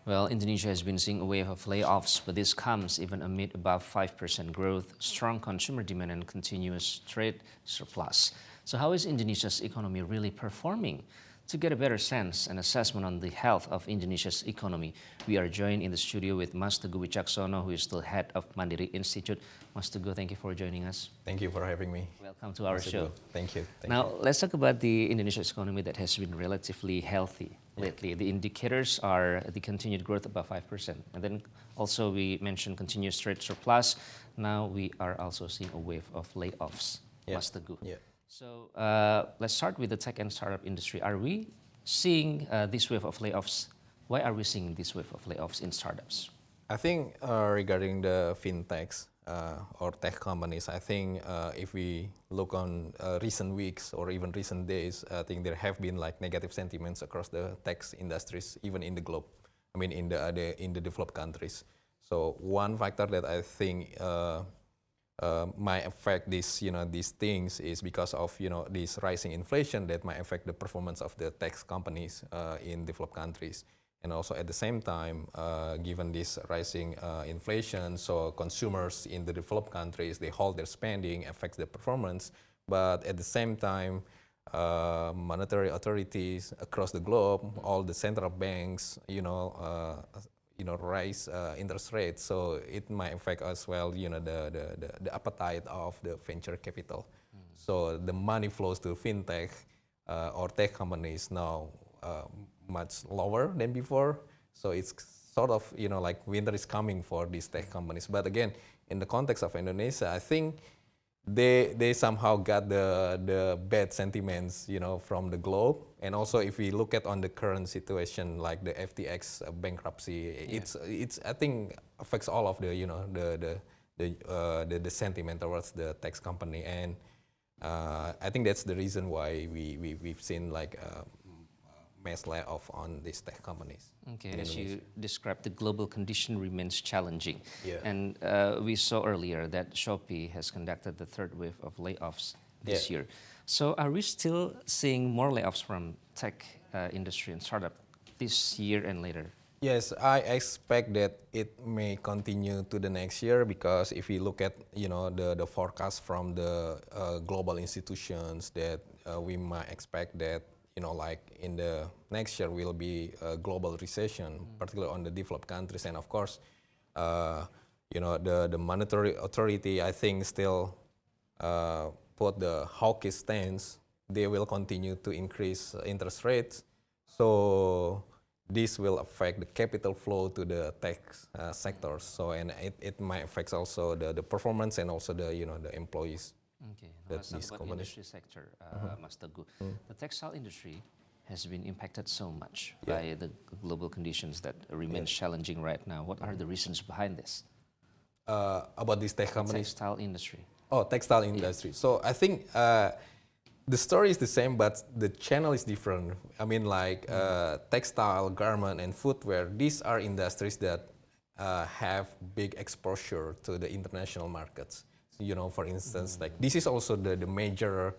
Well, Indonesia has been seeing a wave of layoffs, but this comes even amid above 5% growth, strong consumer demand, and continuous trade surplus. So, how is Indonesia's economy really performing? To get a better sense and assessment on the health of Indonesia's economy, we are joined in the studio with Mas Teguh Wicaksono, who is still head of Mandiri Institute. Mas Teguh, thank you for joining us. Thank you for having me. Welcome to our show. Thank you. Now, let's talk about the Indonesia's economy that has been relatively healthy lately. The indicators are the continued growth above 5%. And then also we mentioned continuous trade surplus. Now we are also seeing a wave of layoffs. Mas Teguh. So let's start with the tech and startup industry. Are we seeing this wave of layoffs? Why are we seeing this wave of layoffs in startups? I think regarding the fintechs or tech companies, I think if we look on recent weeks or even recent days, I think there have been like negative sentiments across the tech industries, even in the globe. I mean, in the developed countries. So one factor that I think might affect these things is because of this rising inflation that might affect the performance of the tech companies in developed countries. And also at the same time, given this rising inflation, so consumers in the developed countries, they hold their spending, affects their performance. But at the same time, monetary authorities across the globe, all the central banks, raise interest rates. So it might affect as well, the appetite of the venture capital. So the money flows to fintech or tech companies now much lower than before. So it's sort of, like winter is coming for these tech companies. But again, in the context of Indonesia, I think they somehow got the bad sentiments, from the globe. And also if we look at on the current situation, like the FTX bankruptcy, it's I think affects all of the, the sentiment towards the tech company. And I think that's the reason why we've seen like mass layoff on these tech companies. Okay, as you described, the global condition remains challenging. Yeah. And we saw earlier that Shopee has conducted the third wave of layoffs this year. So are we still seeing more layoffs from tech industry and startup this year and later? Yes, I expect that it may continue to the next year because if we look at the forecast from the global institutions that we might expect that like in the next year will be a global recession, particularly on the developed countries. And of course, the monetary authority, I think, still put the hawkish stance. They will continue to increase interest rates. So this will affect the capital flow to the tech sectors. So and it might affect also the performance and also the the employees. Okay, let's talk about the industry sector, Mas Teguh. The textile industry has been impacted so much by the global conditions that remain challenging right now. What are the reasons behind this? About these tech companies? Textile industry. Oh, textile industry. So I think the story is the same, but the channel is different. I mean, like textile, garment, and footwear, these are industries that have big exposure to the international markets. For instance, like this is also the major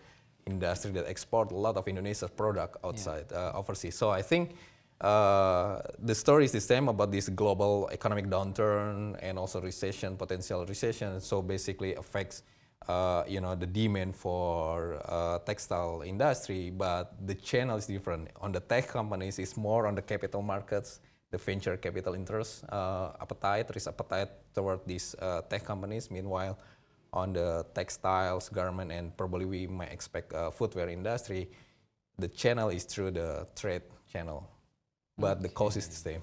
industry that export a lot of Indonesia's product outside, overseas. So I think the story is the same about this global economic downturn and also recession, potential recession. So basically affects, the demand for textile industry, but the channel is different. On the tech companies, it's more on the capital markets, the venture capital interest appetite, risk appetite toward these tech companies. Meanwhile, on the textiles, garment, and probably we might expect footwear industry, the channel is through the trade channel, but the cost is the same.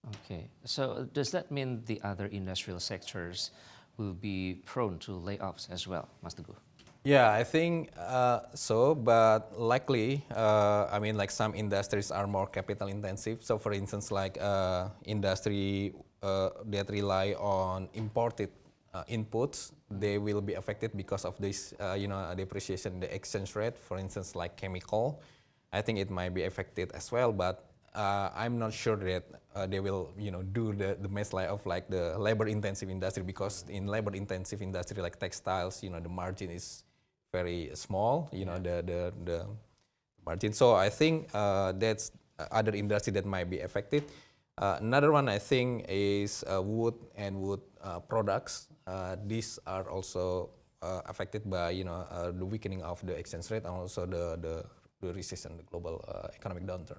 Okay, so does that mean the other industrial sectors will be prone to layoffs as well, Mas Teguh? Yeah, I think so, but likely, I mean, like some industries are more capital intensive. So for instance, like industry that rely on imported inputs, they will be affected because of this, depreciation, the exchange rate. For instance, like chemical, I think it might be affected as well. But I'm not sure that they will, do the mass layoff like the labor-intensive industry, because in labor-intensive industry like textiles, the margin is very small. The margin. So I think that's other industry that might be affected. Another one I think is wood and wood products. These are also affected by the weakening of the exchange rate and also the recession, the global economic downturn.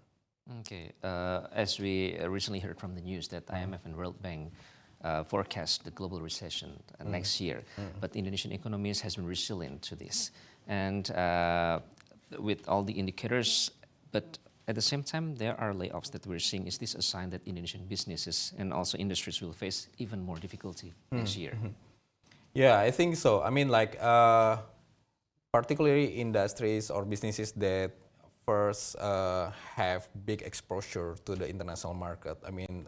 Okay, as we recently heard from the news that IMF and World Bank forecast the global recession next year, but the Indonesian economy has been resilient to this, and with all the indicators, but at the same time there are layoffs that we're seeing. Is this a sign that Indonesian businesses and also industries will face even more difficulty next year? Yeah, I think so. I mean, like particularly industries or businesses that first have big exposure to the international market. I mean,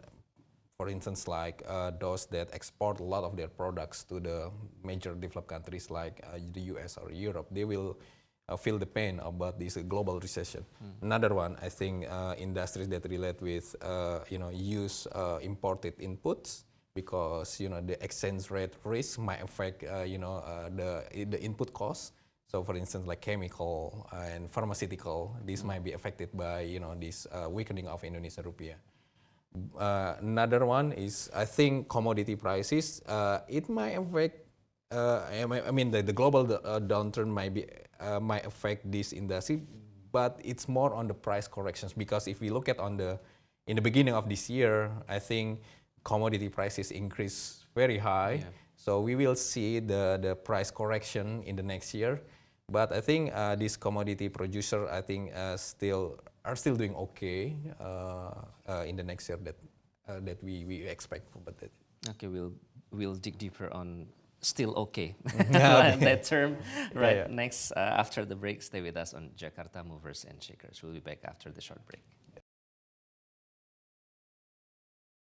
for instance, like those that export a lot of their products to the major developed countries like the US or Europe, they will feel the pain about this global recession. Another one, I think, industries that relate with use imported inputs, because the exchange rate risk might affect the input costs. So, for instance, like chemical and pharmaceutical, this might be affected by this weakening of Indonesian rupiah. Another one is, I think, commodity prices. It might affect. I mean, the global downturn might affect this industry, but it's more on the price corrections, because if we look at in the beginning of this year, I think commodity prices increased very high. Yeah. So we will see the price correction in the next year. But I think these commodity producers, I think, are still doing okay in the next year that we expect. But okay, we'll dig deeper on still okay that term right next after the break. Stay with us on Jakarta Movers and Shakers. We'll be back after the short break.